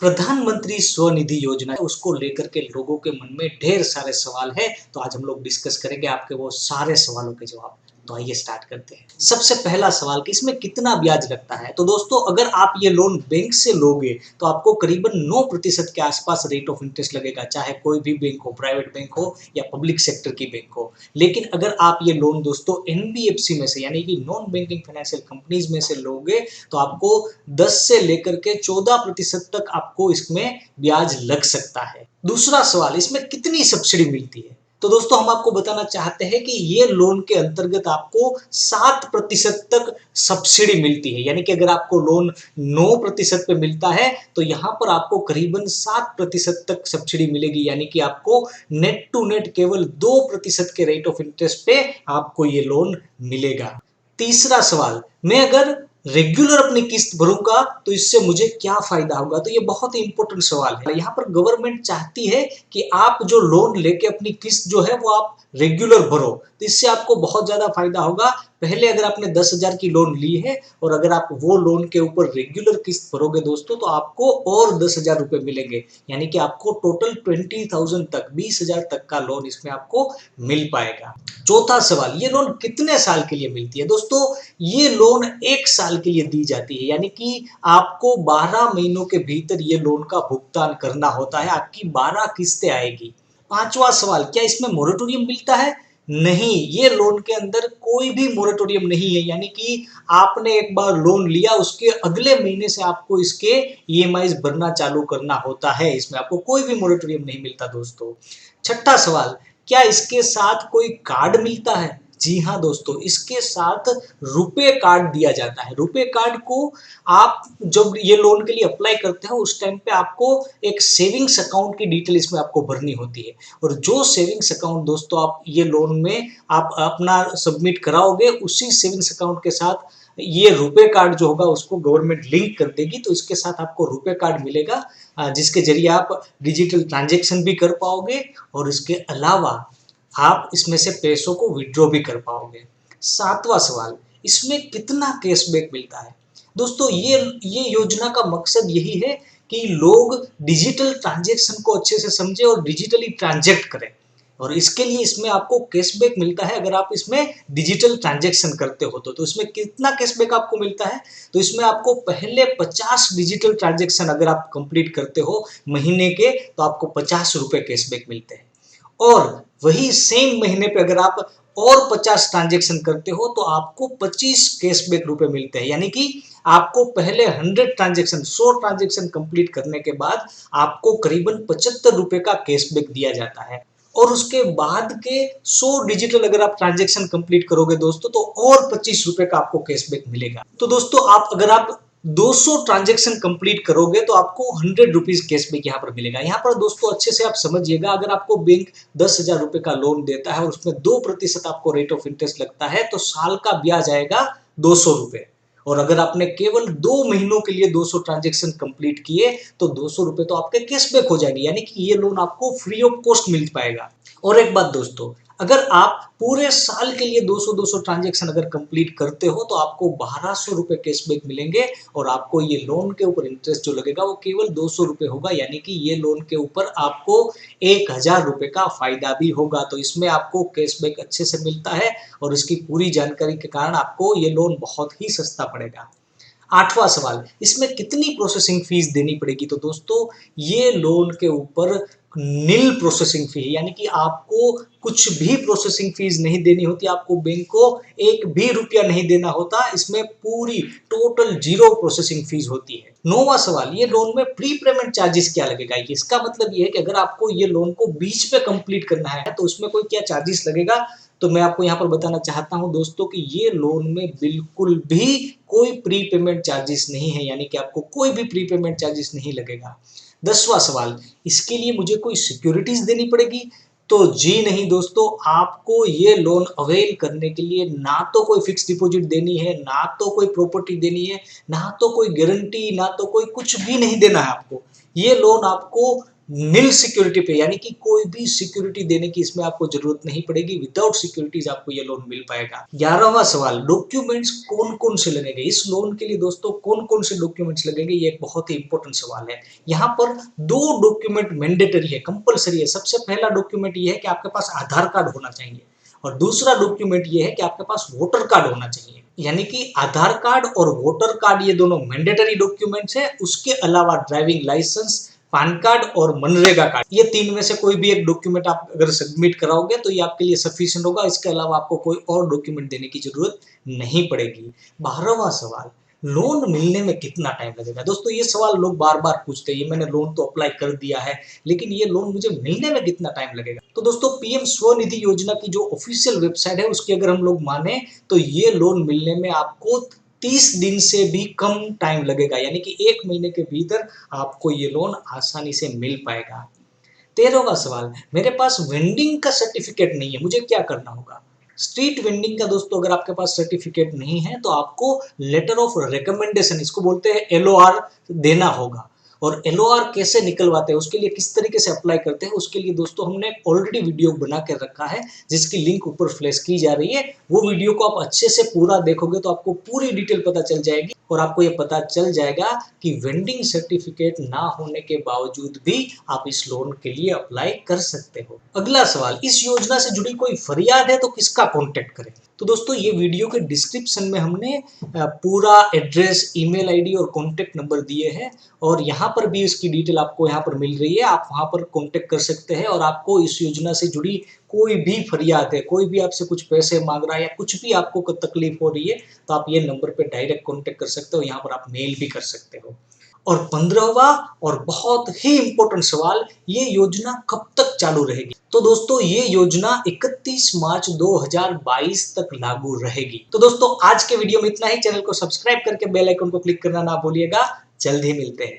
प्रधानमंत्री स्वनिधि योजना है, उसको लेकर के लोगों के मन में ढेर सारे सवाल है। तो आज हम लोग डिस्कस करेंगे आपके वो सारे सवालों के जवाब। तो आइए स्टार्ट करते हैं। सबसे पहला सवाल कि इसमें कितना ब्याज लगता है। तो दोस्तों, अगर आप ये लोन बैंक से लोगे तो आपको करीबन 9% के आसपास रेट ऑफ इंटरेस्ट लगेगा, चाहे कोई भी बैंक हो, प्राइवेट बैंक हो या पब्लिक सेक्टर की बैंक हो। लेकिन अगर आप ये लोन दोस्तों एनबीएफसी में से, यानी कि नॉन बैंकिंग फाइनेंशियल कंपनीज में से लोगे तो आपको 10 से लेकर के 14% तक आपको इसमें ब्याज लग सकता है। दूसरा सवाल, इसमें कितनी सब्सिडी मिलती है। तो दोस्तों, हम आपको बताना चाहते हैं कि ये लोन के अंतर्गत आपको 7% तक सब्सिडी मिलती है। यानी कि अगर आपको लोन 9% पे मिलता है तो यहाँ पर आपको करीबन 7% तक सब्सिडी मिलेगी। यानी कि आपको नेट टू नेट केवल 2% के रेट ऑफ इंटरेस्ट पे आपको ये लोन मिलेगा। तीसरा सवाल, मैं अगर रेगुलर अपनी किस्त भरूंगा तो इससे मुझे क्या फायदा होगा। तो ये बहुत ही इंपॉर्टेंट सवाल है। यहाँ पर गवर्नमेंट चाहती है कि आप जो लोन लेके अपनी किस्त जो है वो आप रेगुलर भरो, तो इससे आपको बहुत ज्यादा फायदा होगा। पहले अगर आपने 10,000 की लोन ली है और अगर आप वो लोन के ऊपर रेगुलर किस्त भरोगे दोस्तों तो आपको और 10,000 रुपए मिलेंगे। यानी कि आपको टोटल 20,000 तक, 20,000 तक का लोन इसमें आपको मिल पाएगा। चौथा सवाल, ये लोन कितने साल के लिए मिलती है। दोस्तों, ये लोन 1 साल के लिए दी जाती है। यानी कि आपको 12 महीनों के भीतर ये लोन का भुगतान करना होता है। आपकी 12 किस्तें आएगी। पांचवा सवाल, क्या इसमें मोरेटोरियम मिलता है। नहीं, ये लोन के अंदर कोई भी मोरेटोरियम नहीं है। यानी कि आपने एक बार लोन लिया, उसके अगले महीने से आपको इसके ईएमआईज भरना चालू करना होता है। इसमें आपको कोई भी मोरेटोरियम नहीं मिलता दोस्तों। छठा सवाल, क्या इसके साथ कोई कार्ड मिलता है। जी हाँ दोस्तों, इसके साथ रुपे कार्ड दिया जाता है। रुपे कार्ड को आप जब ये लोन के लिए अप्लाई करते हो उस टाइम पे आपको एक सेविंग्स अकाउंट की डिटेल इसमें आपको भरनी होती है। और जो सेविंग्स अकाउंट दोस्तों आप ये लोन में आप अपना सबमिट कराओगे, उसी सेविंग्स अकाउंट के साथ ये रुपे कार्ड जो होगा उसको गवर्नमेंट लिंक कर देगी। तो इसके साथ आपको रुपे कार्ड मिलेगा, जिसके जरिए आप डिजिटल ट्रांजेक्शन भी कर पाओगे और इसके अलावा आप इसमें से पैसों को विड्रॉ भी कर पाओगे। सातवां सवाल, इसमें कितना कैशबैक मिलता है। दोस्तों, ये योजना का मकसद यही है कि लोग डिजिटल ट्रांजेक्शन को अच्छे से समझे और डिजिटली ट्रांजेक्ट करें। और इसके लिए इसमें आपको कैशबैक मिलता है अगर आप इसमें डिजिटल ट्रांजेक्शन करते हो तो इसमें कितना कैशबैक आपको मिलता है। तो इसमें आपको पहले 50 डिजिटल ट्रांजेक्शन अगर आप कंप्लीट करते हो महीने के तो आपको 50 रुपए कैशबैक मिलते हैं। और वही सेम महीने पे अगर आप और 50 ट्रांजेक्शन करते हो तो आपको 25 कैशबैक रुपए मिलते हैं। यानी कि आपको पहले 100 ट्रांजेक्शन कंप्लीट करने के बाद आपको करीबन 75 रुपए का कैशबैक दिया जाता है। और उसके बाद के 100 डिजिटल अगर आप ट्रांजेक्शन कंप्लीट करोगे दोस्तों तो और 25 रुपए का आपको कैशबैक मिलेगा। तो दोस्तों, अगर आप 200 ट्रांजेक्शन कंप्लीट करोगे तो आपको 100 रुपीज कैशबैक यहाँ पर मिलेगा। यहाँ पर दोस्तों अच्छे से आप समझिएगा, अगर आपको बैंक 10,000 रुपए का लोन देता है और उसमें 2% आपको रेट ऑफ इंटरेस्ट लगता है तो साल का ब्याज आएगा 200 रुपए। और अगर आपने केवल 2 महीनों के लिए 200 ट्रांजेक्शन कंप्लीट किए तो 200 रुपए तो आपके कैशबैक हो जाएंगे। यानी कि ये लोन आपको फ्री ऑफ कॉस्ट मिल पाएगा। और एक बात दोस्तों, अगर आप पूरे साल के लिए 200 ट्रांजेक्शन अगर कंप्लीट करते हो तो आपको 1200 रुपए कैशबैक मिलेंगे और आपको ये लोन के ऊपर इंटरेस्ट जो लगेगा वो केवल 200 रुपए होगा। यानी कि ये लोन के ऊपर आपको 1,000 रुपए का फायदा भी होगा। तो इसमें आपको कैशबैक अच्छे से मिलता है और इसकी पूरी जानकारी के कारण आपको ये लोन बहुत ही सस्ता पड़ेगा। आठवां सवाल, इसमें कितनी प्रोसेसिंग फीस देनी पड़ेगी। तो दोस्तों, ये लोन के ऊपर नील प्रोसेसिंग फी है। यानी कि आपको कुछ भी प्रोसेसिंग फीस नहीं देनी होती। आपको बैंक को 1 भी रुपया नहीं देना होता। इसमें पूरी टोटल 0 प्रोसेसिंग फीस होती है। नौवां सवाल, ये लोन में प्री पेमेंट चार्जेस क्या लगेगा। इसका मतलब ये है कि अगर आपको ये लोन को बीच पे कंप्लीट करना है तो उसमें कोई क्या चार्जेस लगेगा। तो मैं आपको यहाँ पर बताना चाहता हूँ दोस्तों कि ये लोन में बिल्कुल भी कोई प्री पेमेंट चार्जेस नहीं है। यानी कि आपको कोई भी प्री पेमेंट चार्जेस नहीं लगेगा। 10वां सवाल, इसके लिए मुझे कोई सिक्योरिटीज देनी पड़ेगी। तो जी नहीं दोस्तों, आपको ये लोन अवेल करने के लिए ना तो कोई फिक्स डिपॉजिट देनी है, ना तो कोई प्रॉपर्टी देनी है, ना तो कोई गारंटी, ना तो कोई कुछ भी नहीं देना है आपको। ये लोन आपको नील सिक्योरिटी पे, यानी कि कोई भी सिक्योरिटी देने की इसमें आपको जरूरत नहीं पड़ेगी। विदाउट सिक्योरिटीज आपको ये लोन मिल पाएगा। 11वां सवाल, डॉक्यूमेंट्स कौन कौन से लगेंगे इस लोन के लिए दोस्तों, कौन कौन से डॉक्यूमेंट्स लगेंगे, ये एक बहुत ही इंपॉर्टेंट सवाल है। यहाँ पर दो डॉक्यूमेंट मैंडेटरी है, कंपलसरी है। सबसे पहला डॉक्यूमेंट ये है कि आपके पास आधार कार्ड होना चाहिए, और दूसरा डॉक्यूमेंट ये है कि आपके पास वोटर कार्ड होना चाहिए। यानी कि आधार कार्ड और वोटर कार्ड ये दोनों मैंडेटरी डॉक्यूमेंट्स है। उसके अलावा ड्राइविंग लाइसेंस, पैन कार्ड और मनरेगा कार्ड, ये तीन में से कोई भी एक डॉक्यूमेंट आप अगर सबमिट कराओगे तो ये आपके लिए सफिशिएंट होगा। इसके अलावा आपको कोई और डॉक्यूमेंट देने की जरूरत नहीं पड़ेगी। 12वां सवाल, लोन मिलने में कितना टाइम लगेगा दोस्तों, ये सवाल लोग बार बार पूछते हैं। ये मैंने लोन तो अप्लाई कर दिया है, लेकिन ये लोन मुझे मिलने में कितना टाइम लगेगा। तो दोस्तों पीएम स्वनिधि योजना की जो ऑफिशियल वेबसाइट है उसकी अगर हम लोग माने तो ये लोन मिलने में आपको 30 दिन से भी कम टाइम लगेगा, यानी कि 1 महीने के भीतर आपको ये लोन आसानी से मिल पाएगा। 13वां सवाल, मेरे पास वेंडिंग का सर्टिफिकेट नहीं है, मुझे क्या करना होगा। स्ट्रीट वेंडिंग का दोस्तों अगर आपके पास सर्टिफिकेट नहीं है तो आपको लेटर ऑफ रिकमेंडेशन, इसको बोलते हैं एलओआर, देना होगा। और एलओआर कैसे निकलवाते हैं, उसके लिए किस तरीके से अप्लाई करते हैं, उसके लिए दोस्तों हमने ऑलरेडी वीडियो बना के रखा है जिसकी लिंक ऊपर फ्लैश की जा रही है। वो वीडियो को आप अच्छे से पूरा देखोगे तो आपको पूरी डिटेल पता चल जाएगी, और आपको ये पता चल जाएगा कि वेंडिंग सर्टिफिकेट ना होने के बावजूद भी आप इस लोन के लिए अप्लाई कर सकते हो। अगला सवाल, इस योजना से जुड़ी कोई फरियाद है तो किसका कॉन्टेक्ट करें। तो दोस्तों ये वीडियो के डिस्क्रिप्शन में हमने पूरा एड्रेस, ईमेल आईडी और कॉन्टेक्ट नंबर दिए हैं, और यहाँ पर भी इसकी डिटेल आपको यहाँ पर मिल रही है। आप वहाँ पर कॉन्टेक्ट कर सकते हैं, और आपको इस योजना से जुड़ी कोई भी फरियाद है, कोई भी आपसे कुछ पैसे मांग रहा है या कुछ भी आपको तकलीफ हो रही है, तो आप ये नंबर पे डायरेक्ट कॉन्टेक्ट कर सकते हो। यहाँ पर आप मेल भी कर सकते हो। और 15वां और बहुत ही इंपॉर्टेंट सवाल, ये योजना कब तक चालू रहेगी। तो दोस्तों ये योजना 31 मार्च 2022 तक लागू रहेगी। तो दोस्तों आज के वीडियो में इतना ही। चैनल को सब्सक्राइब करके बेल आइकन को क्लिक करना ना भूलिएगा। जल्द ही मिलते हैं।